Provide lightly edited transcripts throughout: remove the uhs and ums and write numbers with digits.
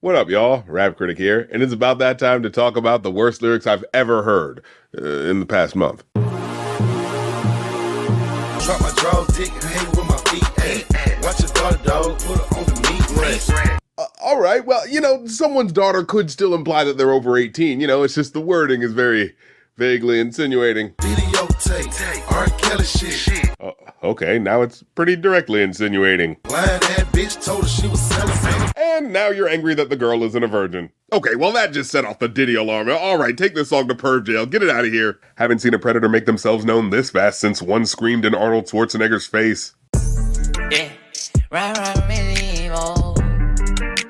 What up, y'all? Rap Critic here, and it's about that time to talk about the worst lyrics I've ever heard in the past month. Drop my draw dick, hang with my feet, watch your daughter, dog, put her on the meat race. All right, well, someone's daughter could still imply that they're over 18. It's just the wording is very vaguely insinuating. Videotape, R. Kelly shit. Okay, now it's pretty directly insinuating. Blind ass bitch told her she was selling. And now you're angry that the girl isn't a virgin. Okay, well that just set off the Diddy alarm. All right, take this song to Perv Jail. Get it out of here. Haven't seen a predator make themselves known this fast since one screamed in Arnold Schwarzenegger's face. Yeah, right, medieval.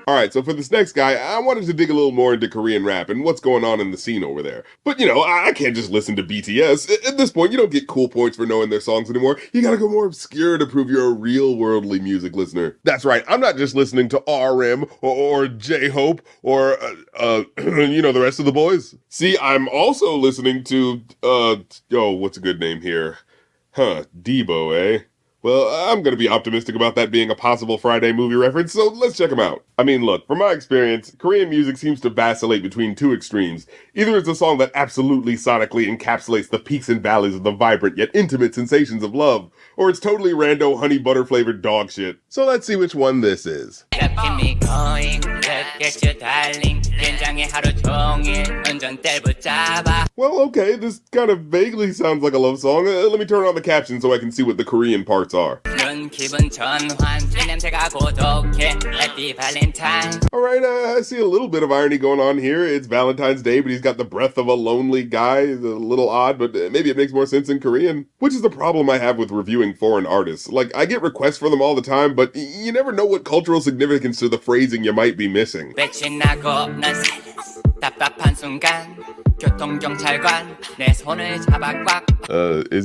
All right, so for this next guy, I wanted to dig a little more into Korean rap and what's going on in the scene over there. But, I can't just listen to BTS. At this point, you don't get cool points for knowing their songs anymore. You gotta go more obscure to prove you're a real worldly music listener. That's right, I'm not just listening to RM or J-Hope or, the rest of the boys. See, I'm also listening to, what's a good name here? Debo, eh? Well, I'm going to be optimistic about that being a possible Friday movie reference, so let's check them out. I mean, look, from my experience, Korean music seems to vacillate between two extremes. Either it's a song that absolutely sonically encapsulates the peaks and valleys of the vibrant yet intimate sensations of love, or it's totally rando honey butter flavored dog shit. So let's see which one this is. Well, okay, this kind of vaguely sounds like a love song. Let me turn on the caption so I can see what the Korean parts are. Alright, I see a little bit of irony going on here. It's Valentine's Day, but he's got the breath of a lonely guy. It's a little odd, but maybe it makes more sense in Korean. Which is the problem I have with reviewing foreign artists. Like, I get requests for them all the time, but you never know what cultural significance to the phrasing you might be missing. Is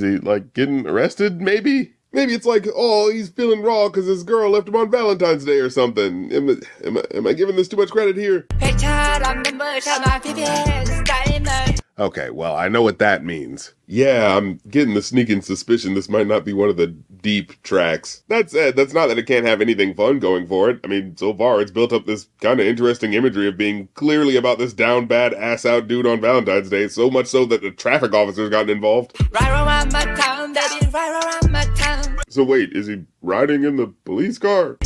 he, like, getting arrested, maybe? Maybe it's like, oh, he's feeling raw because his girl left him on Valentine's Day or something. Am I giving this too much credit here? Okay, well, I know what that means. Yeah, I'm getting the sneaking suspicion this might not be one of the deep tracks. That said, that's not that it can't have anything fun going for it. I mean, so far it's built up this kind of interesting imagery of being clearly about this down bad ass out dude on Valentine's Day, so much so that the traffic officer's gotten involved. Right around my town, baby, right around my town. So wait, is he riding in the police car?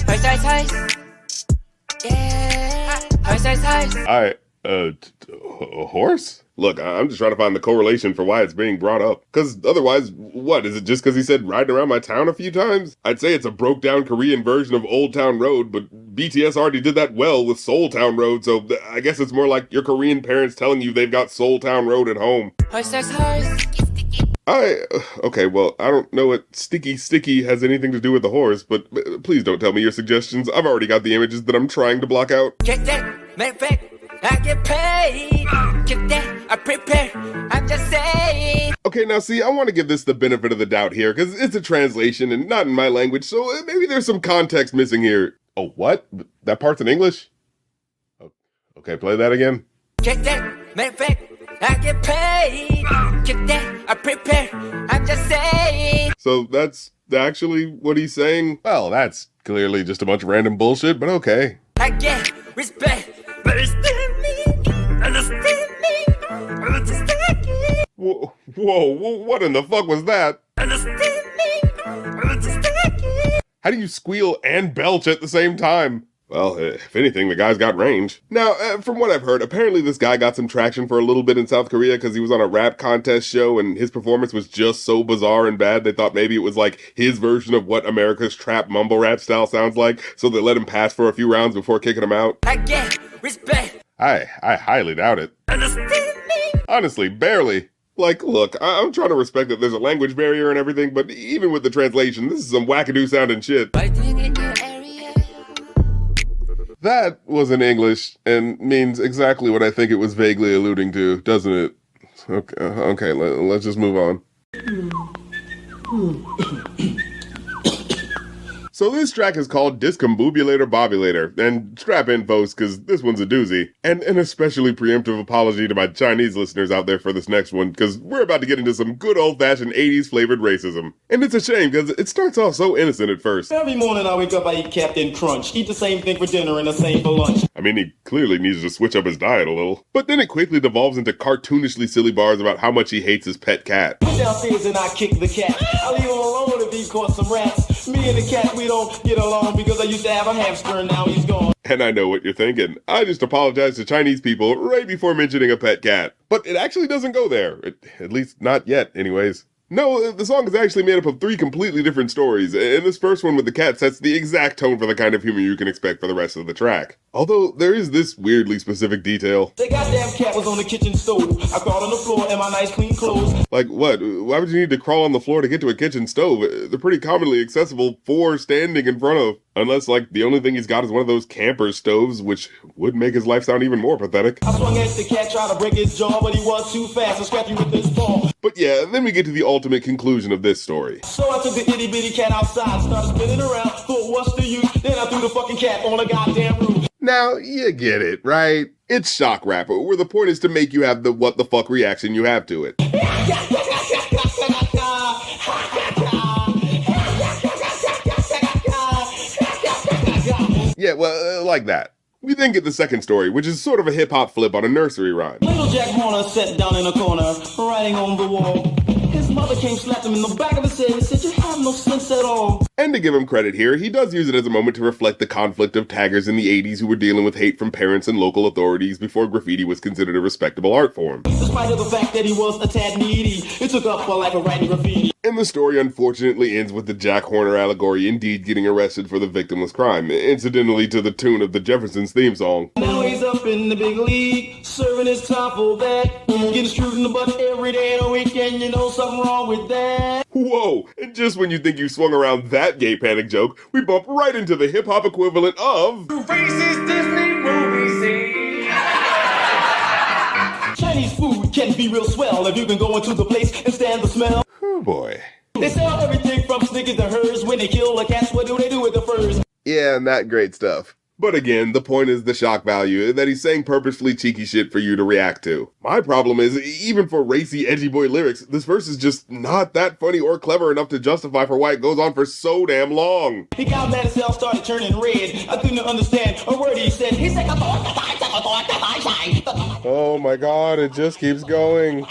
A horse? Look, I'm just trying to find the correlation for why it's being brought up. Because otherwise, what? Is it just because he said riding around my town a few times? I'd say it's a broke down Korean version of Old Town Road, but BTS already did that well with Seoul Town Road, so I guess it's more like your Korean parents telling you they've got Seoul Town Road at home. Okay, well, I don't know what sticky has anything to do with the horse, but please don't tell me your suggestions. I've already got the images that I'm trying to block out. Get that, make back, I get paid. Get that, I prepare, I'm just saying. Okay, now see, I want to give this the benefit of the doubt here, because it's a translation and not in my language, so maybe there's some context missing here. Oh, what? That part's in English? Okay, play that again. Get that, make back, I get paid. Get that, I prepare, I'm just saying. So that's actually what he's saying? Well, that's clearly just a bunch of random bullshit, but okay. I get respect, but understand me, understand me, understand me. Whoa, what in the fuck was that? Understand me, understand me. How do you squeal and belch at the same time? Well, if anything, the guy's got range. Now, from what I've heard, apparently this guy got some traction for a little bit in South Korea because he was on a rap contest show and his performance was just so bizarre and bad they thought maybe it was like his version of what America's trap mumble rap style sounds like, so they let him pass for a few rounds before kicking him out. I get respect. I highly doubt it. Understand me? Honestly, barely. Like, look, I'm trying to respect that there's a language barrier and everything, but even with the translation, this is some wackadoo sounding shit. Fighting in your area. That was in English and means exactly what I think it was vaguely alluding to, doesn't it? Okay, let's just move on. So this track is called Discombobulator Bobulator, and strap in folks, cause this one's a doozy. And an especially preemptive apology to my Chinese listeners out there for this next one, cause we're about to get into some good old-fashioned 80s flavored racism. And it's a shame, cause it starts off so innocent at first. Every morning I wake up, I eat Captain Crunch. Eat the same thing for dinner and the same for lunch. I mean, he clearly needs to switch up his diet a little. But then it quickly devolves into cartoonishly silly bars about how much he hates his pet cat. Downstairs and I kick the cat. I leave him alone if he caught some rats. Me and the cat, we don't get along because I used to have a hamster and now he's gone. And I know what you're thinking. I just apologized to Chinese people right before mentioning a pet cat. But it actually doesn't go there. At least not yet, anyways. No, the song is actually made up of 3 completely different stories, and this first one with the cat sets the exact tone for the kind of humor you can expect for the rest of the track. Although, there is this weirdly specific detail. The goddamn cat was on the kitchen stove. I crawled on the floor in my nice clean clothes. Like what? Why would you need to crawl on the floor to get to a kitchen stove? They're pretty commonly accessible for standing in front of. Unless, like, the only thing he's got is one of those camper stoves, which would make his life sound even more pathetic. I swung at the cat, tried to break his jaw, but he was too fast. I scrapped him with his paw. But yeah, then we get to the ultimate conclusion of this story. So I took the itty bitty cat outside, started spinning around, thought what's the use? Then I threw the fucking cat on the goddamn roof. Now, you get it, right? It's shock rap, where the point is to make you have the what the fuck reaction you have to it. Yeah, well, like that. We then get the second story, which is sort of a hip-hop flip on a nursery rhyme. Little Jack Horner sat down in a corner, writing on the wall. His mother came, slapped him in the back of his head and said, "You have no sense at all." And to give him credit here, he does use it as a moment to reflect the conflict of taggers in the 80s who were dealing with hate from parents and local authorities before graffiti was considered a respectable art form. Despite of the fact that he was a tad needy, it took up a life of writing graffiti. And the story unfortunately ends with the Jack Horner allegory indeed getting arrested for the victimless crime, incidentally to the tune of the Jeffersons theme song. Now he's up in the big league, serving his time for that. Getting screwed in the butt every day of the weekend, you know something wrong with that. Whoa, and just when you think you swung around that gay panic joke, we bump right into the hip-hop equivalent of... Racist Disney movie scene. Chinese food can be real swell if you can go into the place and stand the smell. Oh boy. They sell everything from Snickers to hers. When they kill the cats, what do they do with the furs? Yeah, and that great stuff. But again, the point is the shock value, that he's saying purposefully cheeky shit for you to react to. My problem is, even for racy, edgy boy lyrics, this verse is just not that funny or clever enough to justify for why it goes on for so damn long. He got mad himself, started turning red. I couldn't understand a word he said. He said, oh my god, it just keeps going.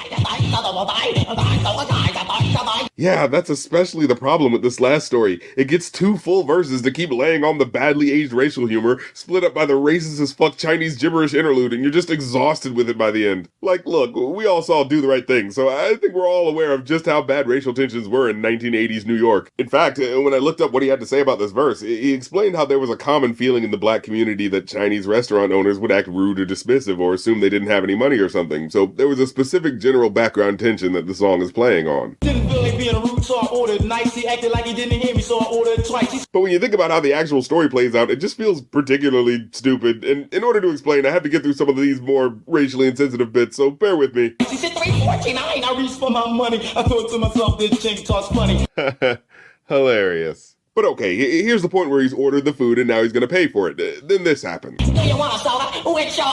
Yeah, that's especially the problem with this last story. It gets 2 full verses to keep laying on the badly aged racial humor, split up by the racist as fuck Chinese gibberish interlude, and you're just exhausted with it by the end. Like, look, we all saw Do the Right Thing, so I think we're all aware of just how bad racial tensions were in 1980s New York. In fact, when I looked up what he had to say about this verse, he explained how there was a common feeling in the black community that Chinese restaurant owners would act rude or dismissive or assume they didn't have any money or something, so there was a specific general background tension that the song is playing on. Didn't feel like being rude, so I ordered nice. He acted like he didn't hear me, so I ordered twice. But when you think about how the actual story plays out, it just feels particularly stupid, and in order to explain, I have to get through some of these more racially insensitive bits, so bear with me. She said $3.49. I reached for my money. I thought to myself, this chick talks funny. Hilarious. But okay, here's the point where he's ordered the food and now he's gonna pay for it. Then this happens. Do you want a soda? With your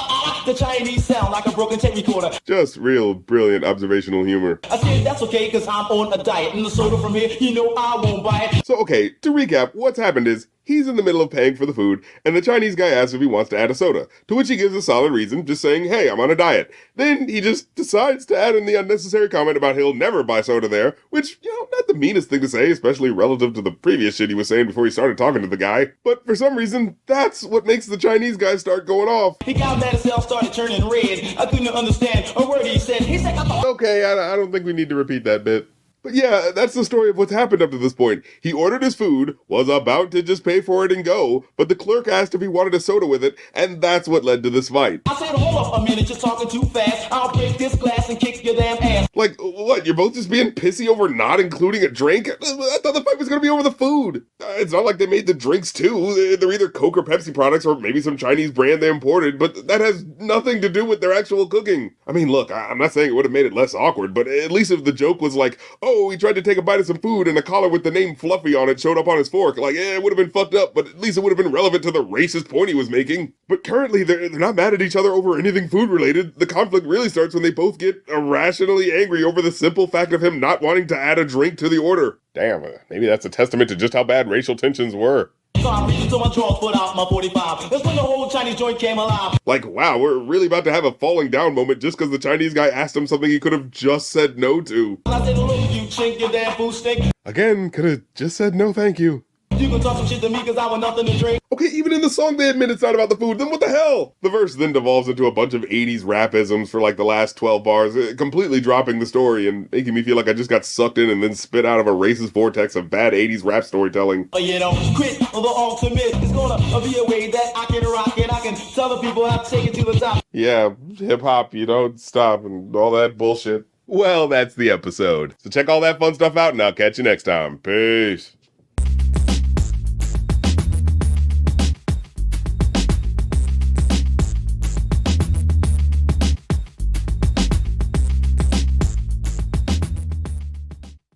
The Chinese sound like a broken tape recorder. Just real brilliant observational humor. I said that's okay, cause I'm on a diet. And the soda from here, you know I won't buy it. So okay, to recap, what's happened is, he's in the middle of paying for the food, and the Chinese guy asks if he wants to add a soda, to which he gives a solid reason, just saying, hey, I'm on a diet. Then he just decides to add in the unnecessary comment about he'll never buy soda there, which, you know, not the meanest thing to say, especially relative to the previous shit he was saying before he started talking to the guy. But for some reason, that's what makes the Chinese guy start going off. He got mad himself, started turning red. I couldn't understand a word he said. He said, okay, I don't think we need to repeat that bit. But yeah, that's the story of what's happened up to this point. He ordered his food, was about to just pay for it and go, but the clerk asked if he wanted a soda with it, and that's what led to this fight. I said, hold up a minute, you're talking too fast. I'll break this glass and kick your damn ass. Like, what, you're both just being pissy over not including a drink? I thought the fight was gonna be over the food. It's not like they made the drinks too. They're either Coke or Pepsi products or maybe some Chinese brand they imported, but that has nothing to do with their actual cooking. I mean, look, I'm not saying it would have made it less awkward, but at least if the joke was like, oh, no, he tried to take a bite of some food and a collar with the name Fluffy on it showed up on his fork. Like, it would have been fucked up, but at least it would have been relevant to the racist point he was making. But currently, they're not mad at each other over anything food related. The conflict really starts when they both get irrationally angry over the simple fact of him not wanting to add a drink to the order. Damn, maybe that's a testament to just how bad racial tensions were. So I reached into my drawers, put out my 45. That's when the whole Chinese joint came alive. Like, wow, we're really about to have a falling down moment just because the Chinese guy asked him something he could have just said no to. I said, look, you chink, your damn food stink. Again, could have just said no thank you. You can talk some shit to me because I want nothing to drink. Okay, even in the song they admit it's not about the food, then what the hell? The verse then devolves into a bunch of 80s rap-isms for like the last 12 bars, completely dropping the story and making me feel like I just got sucked in and then spit out of a racist vortex of bad 80s rap storytelling. You know, quit the ultimate. It's gonna be a way that I can rock and I can tell the people how to take it to the top. Yeah, hip-hop, you don't stop and all that bullshit. Well, that's the episode. So check all that fun stuff out and I'll catch you next time. Peace.